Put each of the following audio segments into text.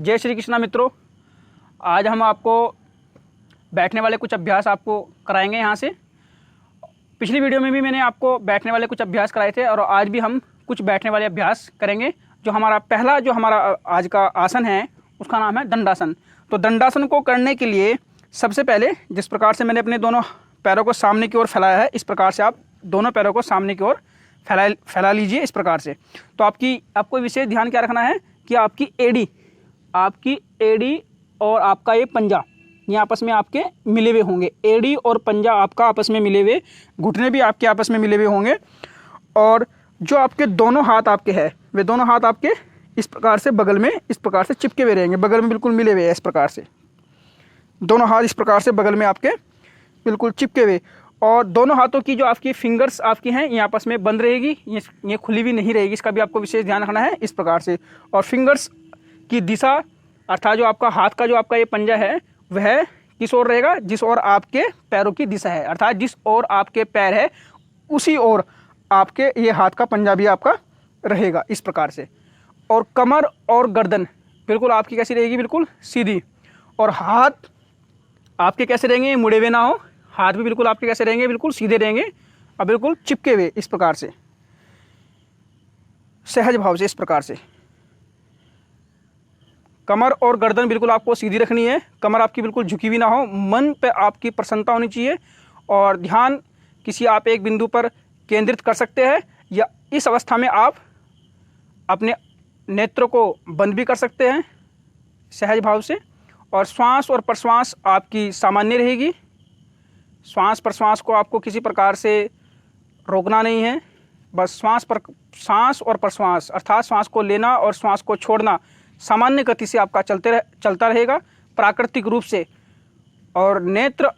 जय श्री कृष्णा मित्रों, आज हम आपको बैठने वाले कुछ अभ्यास आपको कराएंगे यहाँ से। पिछली वीडियो में भी मैंने आपको बैठने वाले कुछ अभ्यास कराए थे और आज भी हम कुछ बैठने वाले अभ्यास करेंगे। जो हमारा आज का आसन है उसका नाम है दंडासन। तो दंडासन को करने के लिए सबसे पहले जिस प्रकार से मैंने अपने दोनों पैरों को सामने की ओर फैलाया है, इस प्रकार से आप दोनों पैरों को सामने की ओर फैला लीजिए इस प्रकार से। तो आपको विशेष ध्यान क्या रखना है कि आपकी एड़ी और आपका ये पंजा ये आपस में आपके मिले हुए होंगे। एड़ी और पंजा आपका आपस में मिले हुए, घुटने भी आपके आपस में मिले हुए होंगे। और जो आपके दोनों हाथ आपके हैं वे दोनों हाथ आपके इस प्रकार से बगल में इस प्रकार से चिपके हुए रहेंगे, बगल में बिल्कुल मिले हुए हैं। इस प्रकार से दोनों हाथ इस प्रकार से बगल में आपके बिल्कुल चिपके हुए। और दोनों हाथों की जो आपकी फिंगर्स आपकी हैं ये आपस में बंद रहेगी, ये खुली भी नहीं रहेगी। इसका भी आपको विशेष ध्यान रखना है इस प्रकार से। और फिंगर्स की दिशा अर्थात जो आपका हाथ का जो आपका ये पंजा है वह किस ओर रहेगा, जिस ओर आपके पैरों की दिशा है। अर्थात जिस ओर आपके पैर है उसी ओर आपके ये हाथ का पंजा भी आपका रहेगा इस प्रकार से। और कमर और गर्दन बिल्कुल आपकी कैसी रहेगी, बिल्कुल सीधी। और हाथ आपके कैसे रहेंगे, मुड़े हुए ना हो, हाथ भी बिल्कुल आपके कैसे रहेंगे, बिल्कुल सीधे रहेंगे और बिल्कुल चिपके हुए इस प्रकार से, सहज भाव से इस प्रकार से। कमर और गर्दन बिल्कुल आपको सीधी रखनी है, कमर आपकी बिल्कुल झुकी हुई ना हो, मन पे आपकी प्रसन्नता होनी चाहिए और ध्यान किसी आप एक बिंदु पर केंद्रित कर सकते हैं। या इस अवस्था में आप अपने नेत्रों को बंद भी कर सकते हैं सहज भाव से। और श्वास और प्रश्वास आपकी सामान्य रहेगी। श्वास प्रश्वास को आपको किसी प्रकार से रोकना नहीं है, बस सांस और प्रश्वास अर्थात श्वास को लेना और श्वास को छोड़ना सामान्य गति से आपका चलता रहेगा प्राकृतिक रूप से। और नेत्र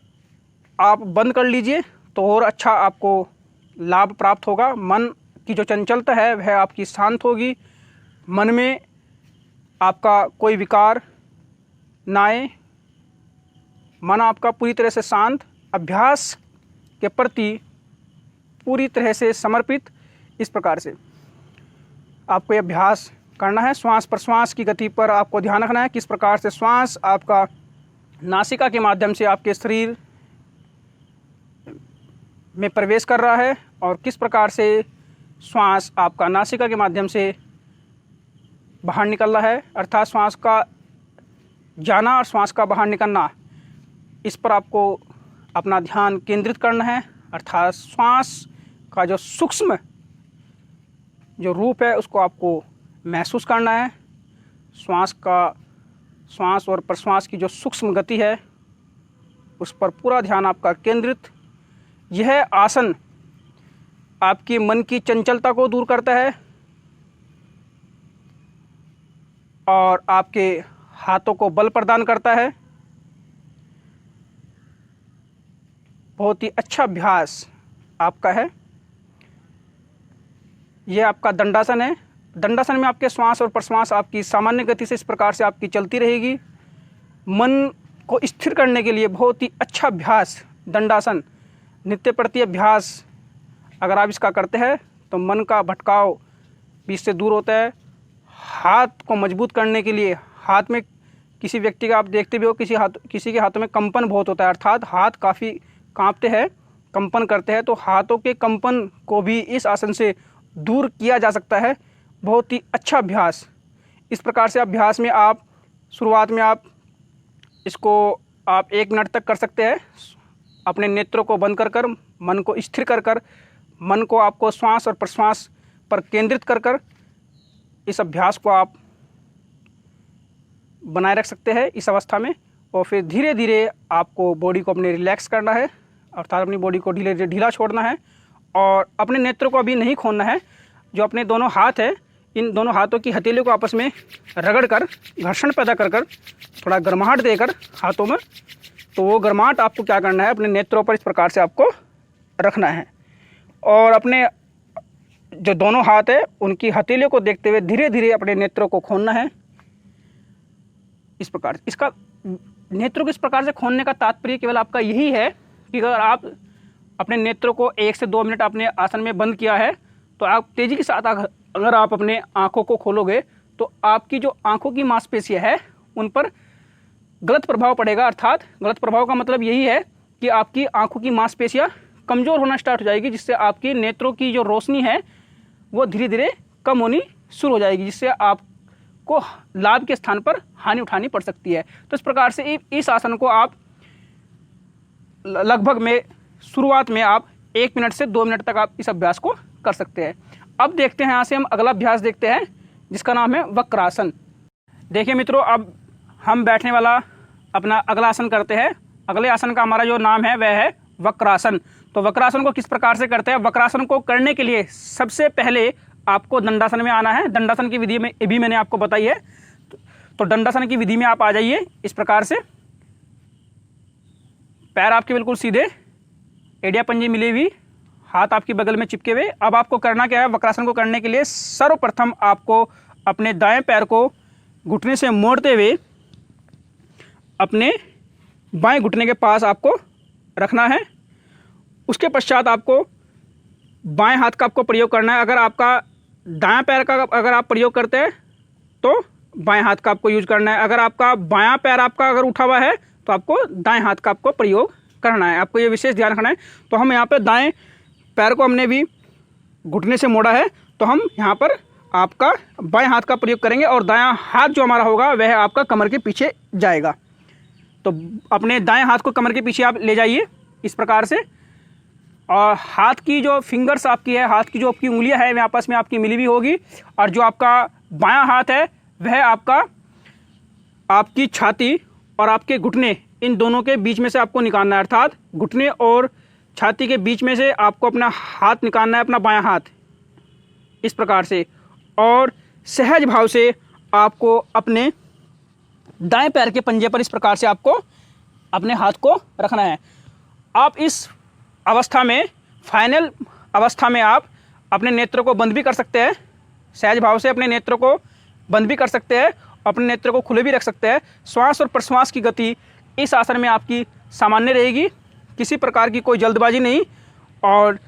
आप बंद कर लीजिए तो और अच्छा आपको लाभ प्राप्त होगा। मन की जो चंचलता है वह आपकी शांत होगी, मन में आपका कोई विकार ना आए, मन आपका पूरी तरह से शांत, अभ्यास के प्रति पूरी तरह से समर्पित। इस प्रकार से आपको ये अभ्यास करना है। श्वास प्रश्वास की गति पर आपको ध्यान रखना है, किस प्रकार से श्वास आपका नासिका के माध्यम से आपके शरीर में प्रवेश कर रहा है और किस प्रकार से श्वास आपका नासिका के माध्यम से बाहर निकल रहा है। अर्थात श्वास का जाना और श्वास का बाहर निकलना, इस पर आपको अपना ध्यान केंद्रित करना है। अर्थात श्वास का जो सूक्ष्म जो रूप है उसको आपको महसूस करना है। श्वास और प्रश्वास की जो सूक्ष्म गति है उस पर पूरा ध्यान आपका केंद्रित। यह आसन आपकी मन की चंचलता को दूर करता है और आपके हाथों को बल प्रदान करता है। बहुत ही अच्छा अभ्यास आपका है। यह आपका दंडासन है। दंडासन में आपके श्वास और प्रश्वास आपकी सामान्य गति से इस प्रकार से आपकी चलती रहेगी। मन को स्थिर करने के लिए बहुत ही अच्छा अभ्यास दंडासन, नित्य प्रति अभ्यास अगर आप इसका करते हैं तो मन का भटकाव भी इससे दूर होता है। हाथ को मजबूत करने के लिए हाथ में किसी व्यक्ति का आप देखते भी हो किसी के हाथों में कंपन बहुत होता है, अर्थात हाथ काफ़ी कांपते हैं, कंपन करते हैं। तो हाथों के कंपन को भी इस आसन से दूर किया जा सकता है। बहुत ही अच्छा अभ्यास। इस प्रकार से अभ्यास में आप शुरुआत में आप इसको 1 मिनट तक कर सकते हैं। अपने नेत्रों को बंद कर मन को स्थिर कर मन को आपको श्वास और प्रश्वास पर केंद्रित कर इस अभ्यास को आप बनाए रख सकते हैं इस अवस्था में। और फिर धीरे धीरे आपको बॉडी को अपने रिलैक्स करना है, अर्थात अपनी बॉडी को ढीला छोड़ना है और अपने नेत्रों को अभी नहीं खोलना है। जो अपने दोनों हाथ है इन दोनों हाथों की हथेलियों को आपस में रगड़ कर घर्षण पैदा कर थोड़ा गर्माहट देकर हाथों में, तो वो गर्माहट आपको क्या करना है, अपने नेत्रों पर इस प्रकार से आपको रखना है। और अपने जो दोनों हाथ है उनकी हथेलियों को देखते हुए धीरे धीरे अपने नेत्रों को खोलना है इस प्रकार। इसका नेत्रों को इस प्रकार से खोलने का तात्पर्य केवल आपका यही है कि अगर आप अपने नेत्रों को 1 से 2 मिनट अपने आसन में बंद किया है तो आप तेज़ी के साथ अगर आप अपने आँखों को खोलोगे तो आपकी जो आँखों की मांसपेशियाँ है उन पर गलत प्रभाव पड़ेगा। अर्थात गलत प्रभाव का मतलब यही है कि आपकी आंखों की मांसपेशियां कमज़ोर होना स्टार्ट हो जाएगी, जिससे आपकी नेत्रों की जो रोशनी है वो धीरे धीरे कम होनी शुरू हो जाएगी, जिससे आपको लाभ के स्थान पर हानि उठानी पड़ सकती है। तो इस प्रकार से इस आसन को आप लगभग में शुरुआत में आप 1 मिनट से 2 मिनट तक आप इस अभ्यास को कर सकते हैं। अब देखते हैं यहाँ से हम अगला अभ्यास देखते हैं, जिसका नाम है वक्रासन। देखिए मित्रों, अब हम बैठने वाला अपना अगला आसन करते हैं। अगले आसन का हमारा जो नाम है वह है वक्रासन। तो वक्रासन को किस प्रकार से करते हैं? वक्रासन को करने के लिए सबसे पहले आपको दंडासन में आना है। दंडासन की विधि में भी मैंने आपको बताई है। तो दंडासन की विधि में आप आ जाइए इस प्रकार से, पैर आपके बिल्कुल सीधे, एड़िया पंजे मिली हुई, हाथ आपकी बगल में चिपके हुए। अब आपको करना क्या है? वक्रासन को करने के लिए सर्वप्रथम आपको अपने दाएं पैर को घुटने से मोड़ते हुए अपने बाएं घुटने के पास आपको रखना है। उसके पश्चात आपको बाएं हाथ का आपको प्रयोग करना है। अगर आपका दायां पैर का अगर आप प्रयोग करते हैं तो बाएं हाथ का आपको यूज करना है। अगर आपका बायां पैर आपका अगर उठा हुआ है तो आपको दाएं हाथ का आपको प्रयोग करना है। आपको ये विशेष ध्यान रखना है। तो हम यहाँ पे दाएं पैर को हमने भी घुटने से मोड़ा है, तो हम यहाँ पर आपका बाएं हाथ का प्रयोग करेंगे और दायां हाथ जो हमारा होगा वह आपका कमर के पीछे जाएगा। तो अपने दाएं हाथ को कमर के पीछे आप ले जाइए इस प्रकार से, और हाथ की जो फिंगर्स आपकी है, हाथ की जो आपकी उंगलियां है वह आपस में आपकी मिली हुई होगी, और जो आपका बायां हाथ है वह आपकी छाती और आपके घुटने, इन दोनों के बीच में से आपको निकालना है। अर्थात घुटने और छाती के बीच में से आपको अपना हाथ निकालना है, अपना बायां हाथ इस प्रकार से, और सहज भाव से आपको अपने दाएं पैर के पंजे पर इस प्रकार से आपको अपने हाथ को रखना है। आप इस अवस्था में, फाइनल अवस्था में, आप अपने नेत्रों को बंद भी कर सकते हैं। सहज भाव से अपने नेत्रों को बंद भी कर सकते हैं, अपने नेत्रों को खुले भी रख सकते हैं। श्वास और प्रश्वास की गति इस आसन में आपकी सामान्य रहेगी, किसी प्रकार की कोई जल्दबाजी नहीं। और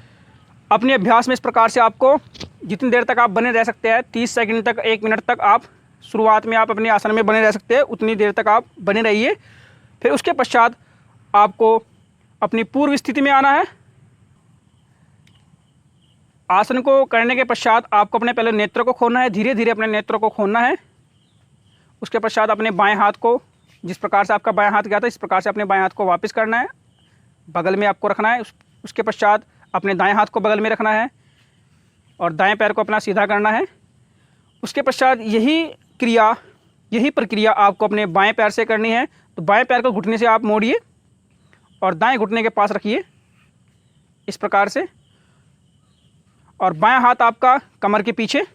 अपने अभ्यास में इस प्रकार से आपको जितनी देर तक आप बने रह सकते हैं, 30 सेकंड तक, 1 मिनट तक आप शुरुआत में आप अपने आसन में बने रह सकते हैं, उतनी देर तक आप बने रहिए। फिर उसके पश्चात आपको अपनी पूर्व स्थिति में आना है। आसन को करने के पश्चात आपको अपने पहले नेत्रों को खोलना है, धीरे धीरे अपने नेत्रों को खोलना है। उसके पश्चात अपने बाएं हाथ को, जिस प्रकार से आपका बायां हाथ गया था इस प्रकार से अपने बाएं हाथ को वापस करना है, बगल में आपको रखना है। उसके पश्चात अपने दाएं हाथ को बगल में रखना है और दाएं पैर को अपना सीधा करना है। उसके पश्चात यही प्रक्रिया आपको अपने बाएं पैर से करनी है। तो बाएं पैर को घुटने से आप मोड़िए और दाएं घुटने के पास रखिए इस प्रकार से, और बायां हाथ आपका कमर के पीछे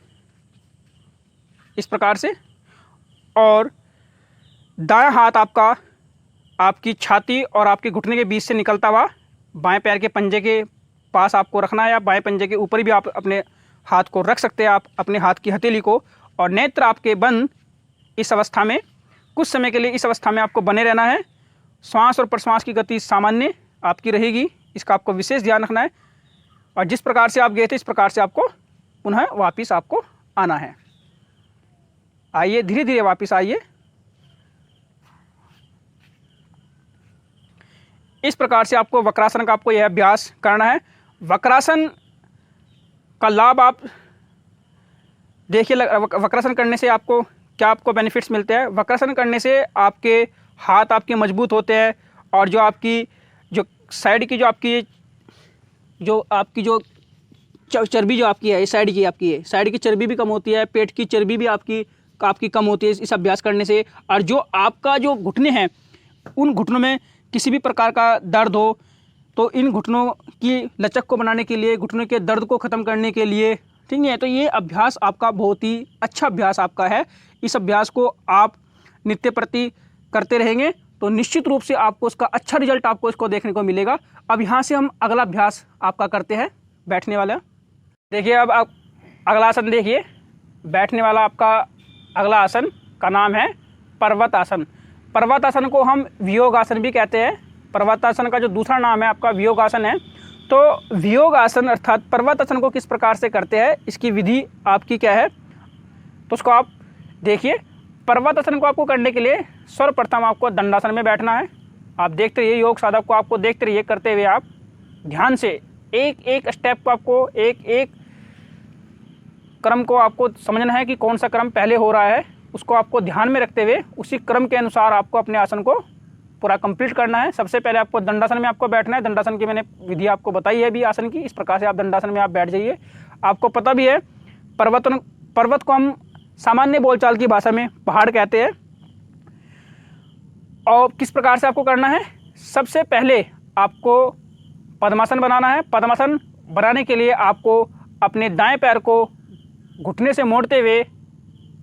इस प्रकार से, और दायां हाथ आपका आपकी छाती और आपके घुटने के बीच से निकलता हुआ बाएं पैर के पंजे के पास आपको रखना है, या बाएं पंजे के ऊपर भी आप अपने हाथ को रख सकते हैं, आप अपने हाथ की हथेली को। और नेत्र आपके बंद इस अवस्था में, कुछ समय के लिए इस अवस्था में आपको बने रहना है। श्वास और प्रश्वास की गति सामान्य आपकी रहेगी, इसका आपको विशेष ध्यान रखना है। और जिस प्रकार से आप गए थे इस प्रकार से आपको पुनः वापस आपको आना है। आइए, धीरे धीरे वापस आइए। इस प्रकार से आपको वक्रासन का आपको यह अभ्यास करना है। वक्रासन का लाभ आप देखिए, वक्रासन करने से आपको क्या आपको बेनिफिट्स मिलते हैं। वक्रासन करने से आपके हाथ आपके मजबूत होते हैं, और जो आपकी जो साइड की जो चर्बी जो आपकी है, साइड की चर्बी भी कम होती है, पेट की चर्बी भी आपकी कम होती है इस अभ्यास करने से। और जो आपका जो घुटने हैं, उन घुटनों में किसी भी प्रकार का दर्द हो तो इन घुटनों की लचक को बनाने के लिए, घुटनों के दर्द को ख़त्म करने के लिए, ठीक है, तो ये अभ्यास आपका बहुत ही अच्छा अभ्यास आपका है। इस अभ्यास को आप नित्य प्रति करते रहेंगे तो निश्चित रूप से आपको उसका अच्छा रिजल्ट आपको इसको देखने को मिलेगा। अब यहाँ से हम अगला अभ्यास आपका करते हैं, बैठने वाला। देखिए, अब आप अगला आसन देखिए। बैठने वाला आपका अगला आसन का नाम है पर्वतासन। पर्वतासन को हम वियोगासन भी कहते हैं। पर्वतासन का जो दूसरा नाम है आपका वियोगासन है। तो वियोगासन अर्थात पर्वतासन को किस प्रकार से करते हैं, इसकी विधि आपकी क्या है, तो उसको आप देखिए। पर्वतासन को आपको करने के लिए सर्वप्रथम आपको दंडासन में बैठना है। आप देखते रहिए, योग साधक को आपको देखते रहिए, करते हुए आप ध्यान से एक एक स्टेप को आपको, एक एक क्रम को आपको समझना है कि कौन सा क्रम पहले हो रहा है, उसको आपको ध्यान में रखते हुए उसी क्रम के अनुसार आपको अपने आसन को पूरा कंप्लीट करना है। सबसे पहले आपको दंडासन में आपको बैठना है। दंडासन की मैंने विधि आपको बताई है भी आसन की, इस प्रकार से आप दंडासन में आप बैठ जाइए। आपको पता भी है पर्वत को हम सामान्य बोलचाल की भाषा में पहाड़ कहते हैं। और किस प्रकार से आपको करना है, सबसे पहले आपको पद्मासन बनाना है। पद्मासन बनाने के लिए आपको अपने दाएं पैर को घुटने से मोड़ते हुए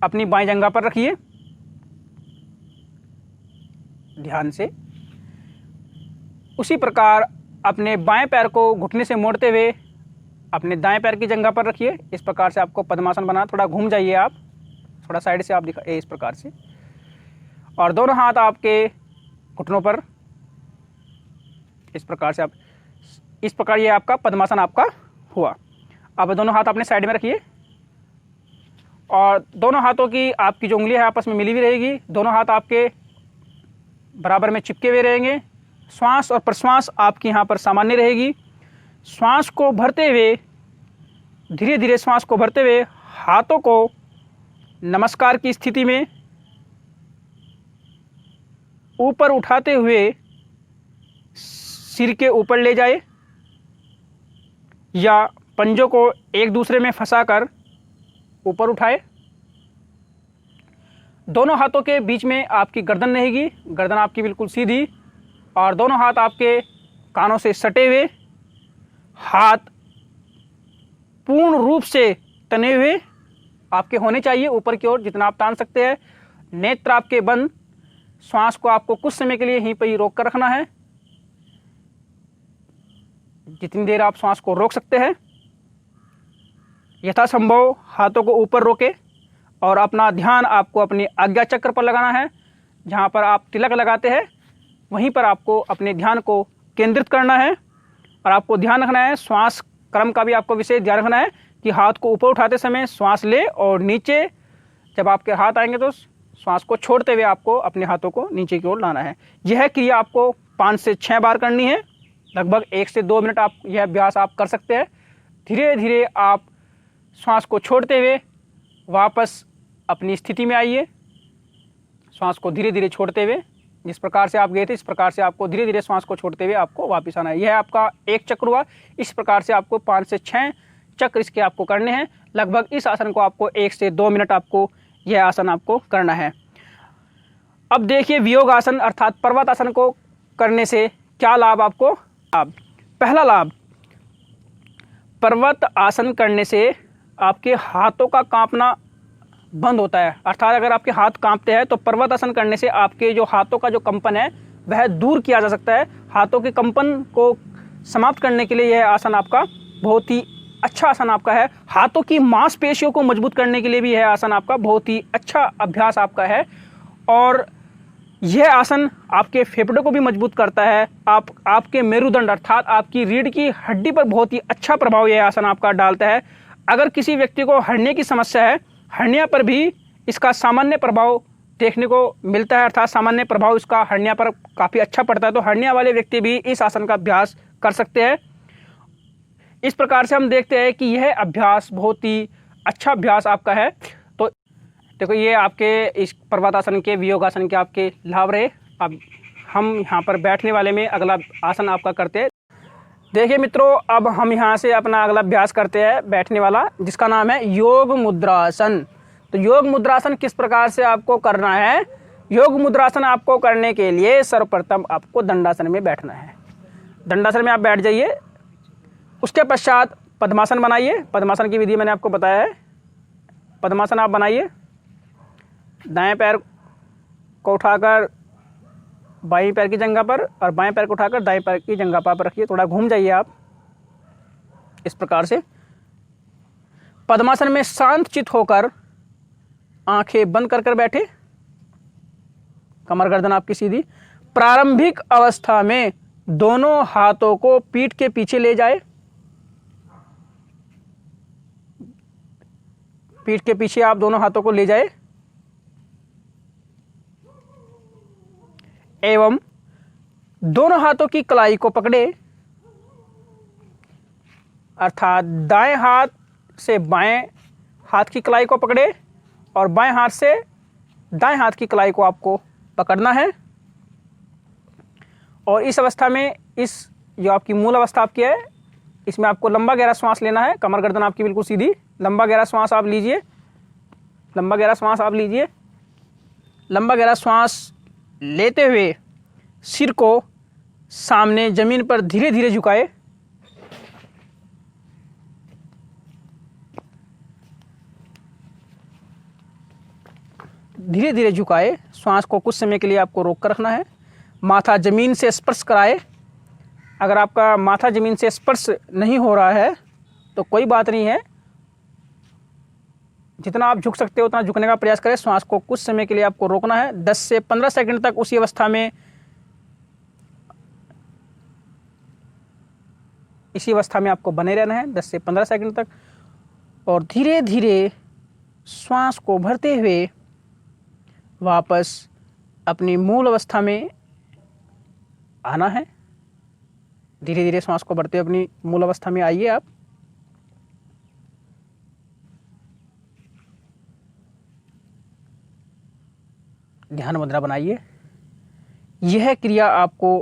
अपनी बाएं जंघा पर रखिए, ध्यान से। उसी प्रकार अपने बाएं पैर को घुटने से मोड़ते हुए अपने दाएं पैर की जंघा पर रखिए। इस प्रकार से आपको पद्मासन बनाना। थोड़ा घूम जाइए आप, थोड़ा साइड से आप दिखा, इस प्रकार से। और दोनों हाथ आपके घुटनों पर, इस प्रकार से आप, इस प्रकार ये आपका पद्मासन आपका हुआ। अब दोनों हाथ अपने साइड में रखिए और दोनों हाथों की आपकी जो उंगली है आपस में मिली हुई रहेगी। दोनों हाथ आपके बराबर में चिपके हुए रहेंगे। श्वास और प्रश्वास आपकी यहाँ पर सामान्य रहेगी। श्वास को भरते हुए, धीरे धीरे श्वास को भरते हुए हाथों को नमस्कार की स्थिति में ऊपर उठाते हुए सिर के ऊपर ले जाए या पंजों को एक दूसरे में फंसाकर ऊपर उठाए। दोनों हाथों के बीच में आपकी गर्दन रहेगी, गर्दन आपकी बिल्कुल सीधी, और दोनों हाथ आपके कानों से सटे हुए, हाथ पूर्ण रूप से तने हुए आपके होने चाहिए ऊपर की ओर, जितना आप तान सकते हैं। नेत्र आपके बंद। श्वास को आपको कुछ समय के लिए यहीं पर ही रोक कर रखना है, जितनी देर आप श्वास को रोक सकते हैं। यथासंभव हाथों को ऊपर रोके और अपना ध्यान आपको अपने आज्ञा चक्र पर लगाना है। जहाँ पर आप तिलक लगाते हैं वहीं पर आपको अपने ध्यान को केंद्रित करना है। और आपको ध्यान रखना है, श्वास क्रम का भी आपको विशेष ध्यान रखना है कि हाथ को ऊपर उठाते समय श्वास ले और नीचे जब आपके हाथ आएंगे तो श्वास को छोड़ते हुए आपको अपने हाथों को नीचे की ओर लाना है। यह क्रिया आपको 5 से 6 बार करनी है। लगभग 1 से 2 मिनट आप यह अभ्यास आप कर सकते हैं। धीरे धीरे आप श्वास को छोड़ते हुए वापस अपनी स्थिति में आइए। श्वास को धीरे धीरे छोड़ते हुए, जिस प्रकार से आप गए थे इस प्रकार से आपको धीरे धीरे श्वास को छोड़ते हुए आपको वापस आना है। यह आपका एक चक्र हुआ। इस प्रकार से आपको 5 से 6 चक्र इसके आपको करने हैं। लगभग इस आसन को आपको 1 से 2 मिनट आपको यह आसन आपको करना है। अब देखिए वियोग आसन अर्थात पर्वत आसन को करने से क्या लाभ आपको। पहला लाभ, पर्वत आसन करने से आपके हाथों का कांपना बंद होता है। अर्थात अगर आपके हाथ कांपते हैं तो पर्वत आसन करने से आपके जो हाथों का जो कंपन है वह दूर किया जा सकता है। हाथों के कंपन को समाप्त करने के लिए यह आसन आपका बहुत ही अच्छा आसन आपका है। हाथों की मांसपेशियों को मजबूत करने के लिए भी यह आसन आपका बहुत ही अच्छा अभ्यास आपका है। और यह आसन आपके फेफड़ों को भी मजबूत करता है। आपके मेरुदंड अर्थात आपकी रीढ़ की हड्डी पर बहुत ही अच्छा प्रभाव यह आसन आपका डालता है। अगर किसी व्यक्ति को हर्निया की समस्या है, हर्निया पर भी इसका सामान्य प्रभाव देखने को मिलता है, अर्थात सामान्य प्रभाव इसका हर्निया पर काफ़ी अच्छा पड़ता है। तो हर्निया वाले व्यक्ति भी इस आसन का अभ्यास कर सकते हैं। इस प्रकार से हम देखते हैं कि यह अभ्यास बहुत ही अच्छा अभ्यास आपका है। तो देखो ये आपके इस पर्वतासन के वियोगासन के आपके लाभ रहे। अब हम यहाँ पर बैठने वाले में अगला आसन आपका करते हैं। देखिए मित्रों, अब हम यहाँ से अपना अगला अभ्यास करते हैं बैठने वाला, जिसका नाम है योग मुद्रासन। तो योग मुद्रासन किस प्रकार से आपको करना है। योग मुद्रासन आपको करने के लिए सर्वप्रथम आपको दंडासन में बैठना है। दंडासन में आप बैठ जाइए। उसके पश्चात पद्मासन बनाइए। पद्मासन की विधि मैंने आपको बताया है। पद्मासन आप बनाइए। दाएं पैर को उठाकर बाएं पैर की जंघा पर और बाएं पैर को उठाकर दाएं पैर की जंघा पर रखिए। थोड़ा घूम जाइए आप इस प्रकार से। पद्मासन में शांत चित होकर आंखें बंद कर बैठे। कमर गर्दन आपकी सीधी। प्रारंभिक अवस्था में दोनों हाथों को पीठ के पीछे ले जाए। पीठ के पीछे आप दोनों हाथों को ले जाए। एवं दोनों हाथों की कलाई को पकड़े, अर्थात दाएं हाथ से बाएं हाथ की कलाई को पकड़े और बाएं हाथ से दाएं हाथ की कलाई को आपको पकड़ना है। और इस अवस्था में इस जो आपकी मूल अवस्था आपकी है, इसमें आपको लंबा गहरा श्वास लेना है। कमर गर्दन आपकी बिल्कुल सीधी, लंबा गहरा श्वास आप लीजिए, लंबा गहरा श्वास आप लीजिए। लंबा गहरा श्वास लेते हुए सिर को सामने जमीन पर धीरे धीरे झुकाए। धीरे धीरे झुकाए। श्वास को कुछ समय के लिए आपको रोक कर रखना है। माथा जमीन से स्पर्श कराए। अगर आपका माथा जमीन से स्पर्श नहीं हो रहा है तो कोई बात नहीं है, जितना आप झुक सकते हो उतना झुकने का प्रयास करें। श्वास को कुछ समय के लिए आपको रोकना है। 10 से 15 सेकंड तक उसी अवस्था में, इसी अवस्था में आपको बने रहना है 10 से 15 सेकंड तक। और धीरे धीरे श्वास को भरते हुए वापस अपनी मूल अवस्था में आना है। धीरे धीरे श्वास को भरते हुए अपनी मूल अवस्था में आइए आप। ध्यान मुद्रा बनाइए। यह क्रिया आपको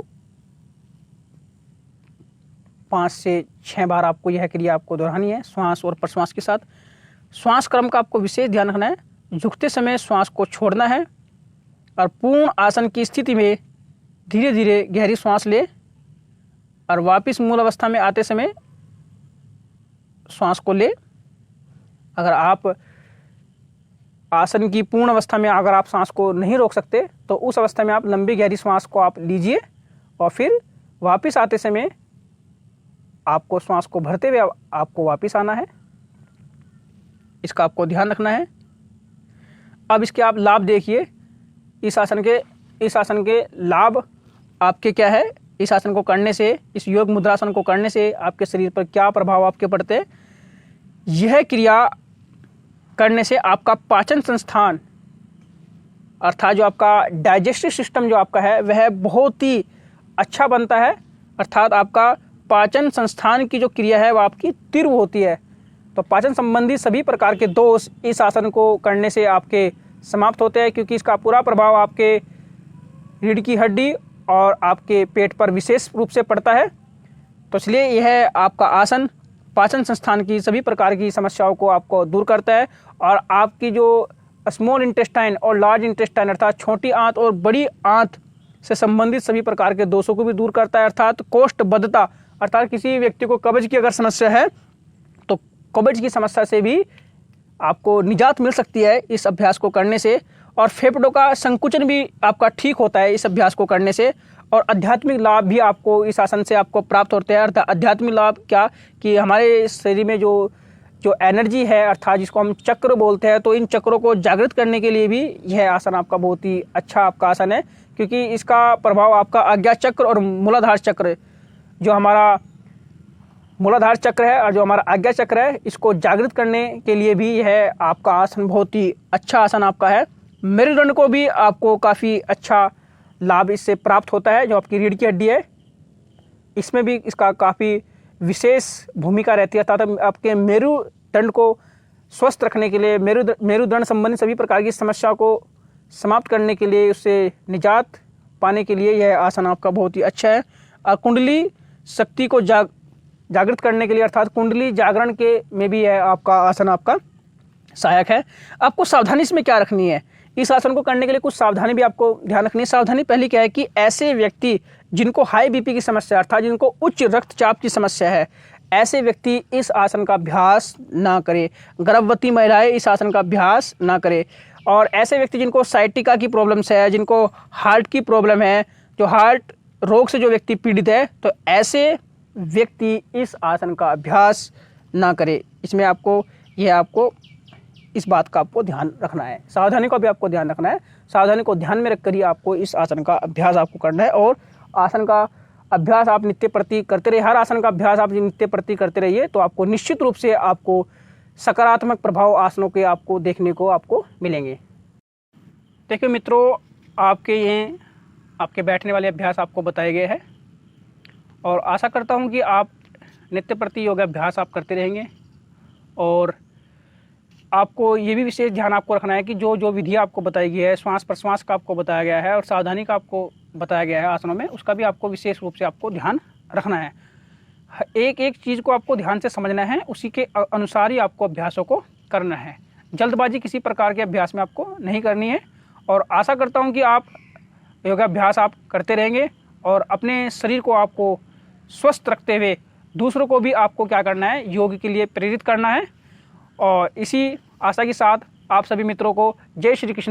5 से 6 बार आपको यह क्रिया आपको दोहरानी है, श्वास और प्रश्वास के साथ। श्वास क्रम का आपको विशेष ध्यान रखना है। झुकते समय श्वास को छोड़ना है और पूर्ण आसन की स्थिति में धीरे धीरे गहरी श्वास ले और वापस मूल अवस्था में आते समय श्वास को ले। अगर आप आसन की पूर्ण अवस्था में अगर आप सांस को नहीं रोक सकते तो उस अवस्था में आप लंबी गहरी श्वास को आप लीजिए और फिर वापस आते समय आपको श्वास को भरते हुए आपको वापस आना है। इसका आपको ध्यान रखना है। अब इसके आप लाभ देखिए। इस आसन के लाभ आपके क्या है। इस आसन को करने से, इस योग मुद्रासन को करने से आपके शरीर पर क्या प्रभाव आपके पड़ते हैं। यह क्रिया करने से आपका पाचन संस्थान अर्थात जो आपका डाइजेस्टिव सिस्टम जो आपका है वह बहुत ही अच्छा बनता है। अर्थात आपका पाचन संस्थान की जो क्रिया है वह आपकी तीव्र होती है। तो पाचन संबंधी सभी प्रकार के दोष इस आसन को करने से आपके समाप्त होते हैं, क्योंकि इसका पूरा प्रभाव आपके रीढ़ की हड्डी और आपके पेट पर विशेष रूप से पड़ता है। तो इसलिए यह आपका आसन पाचन संस्थान की सभी प्रकार की समस्याओं को आपको दूर करता है और आपकी जो स्मॉल इंटेस्टाइन और लार्ज इंटेस्टाइन अर्थात छोटी आंत और बड़ी आंत से संबंधित सभी प्रकार के दोषों को भी दूर करता है। अर्थात कोष्ठबद्धता अर्थात किसी व्यक्ति को कब्ज की अगर समस्या है तो कब्ज की समस्या से भी आपको निजात मिल सकती है इस अभ्यास को करने से। और फेफड़ों का संकुचन भी आपका ठीक होता है इस अभ्यास को करने से। और आध्यात्मिक लाभ भी आपको इस आसन से आपको प्राप्त होते हैं। अर्थात आध्यात्मिक लाभ क्या कि हमारे शरीर में जो एनर्जी है अर्थात जिसको हम चक्र बोलते हैं, तो इन चक्रों को जागृत करने के लिए भी यह आसन आपका बहुत ही अच्छा आपका आसन है, क्योंकि इसका प्रभाव आपका आज्ञा चक्र और मूलाधार चक्र, जो हमारा मूलाधार चक्र है और जो हमारा आज्ञा चक्र है, इसको जागृत करने के लिए भी यह आपका आसन बहुत ही अच्छा आसन आपका है। मेरुदंड को भी आपको काफ़ी अच्छा लाभ इससे प्राप्त होता है। जो आपकी रीढ़ की हड्डी है इसमें भी इसका काफ़ी विशेष भूमिका रहती है। अर्थात आपके मेरुदंड को स्वस्थ रखने के लिए, मेरुदंड संबंधी सभी प्रकार की समस्या को समाप्त करने के लिए, उससे निजात पाने के लिए यह आसन आपका बहुत ही अच्छा है। और कुंडली शक्ति को जागृत करने के लिए अर्थात कुंडली जागरण के में भी यह आपका आसन आपका सहायक है। आपको सावधानी इसमें क्या रखनी है, इस आसन को करने के लिए कुछ सावधानी भी आपको ध्यान रखनी है। सावधानी पहली क्या है कि ऐसे व्यक्ति जिनको हाई बीपी की समस्या अर्थात जिनको उच्च रक्तचाप की समस्या है, ऐसे व्यक्ति इस आसन का अभ्यास ना करें। गर्भवती महिलाएं इस आसन का अभ्यास ना करें। और ऐसे व्यक्ति जिनको साइटिका की प्रॉब्लम्स है, जिनको हार्ट की प्रॉब्लम है, जो हार्ट रोग से जो व्यक्ति पीड़ित है, तो ऐसे व्यक्ति इस आसन का अभ्यास ना करे। इसमें आपको इस बात का आपको ध्यान रखना है। सावधानी को भी आपको ध्यान रखना है। सावधानी को ध्यान में रखकर ही आपको इस आसन का अभ्यास आपको करना है। और आसन का अभ्यास आप नित्य प्रति करते रहिए। हर आसन का अभ्यास आप नित्य प्रति करते रहिए तो आपको निश्चित रूप से आपको सकारात्मक प्रभाव आसनों के आपको देखने को आपको मिलेंगे। देखिए मित्रों, आपके ये आपके बैठने वाले अभ्यास आपको बताए गए हैं और आशा करता हूँ कि आप नित्य प्रति योगाभ्यास आप करते रहेंगे। और आपको ये भी विशेष ध्यान आपको रखना है कि जो जो विधि आपको बताई गई है, श्वास प्रश्वास का आपको बताया गया है और सावधानी का आपको बताया गया है आसनों में, उसका भी आपको विशेष रूप से आपको ध्यान रखना है। एक एक चीज़ को आपको ध्यान से समझना है, उसी के अनुसार ही आपको अभ्यासों को करना है। जल्दबाजी किसी प्रकार के अभ्यास में आपको नहीं करनी है। और आशा करता हूँ कि आप योगाभ्यास आप करते रहेंगे और अपने शरीर को आपको स्वस्थ रखते हुए दूसरों को भी आपको क्या करना है, योग के लिए प्रेरित करना है। और इसी आशा के साथ आप सभी मित्रों को जय श्री कृष्ण।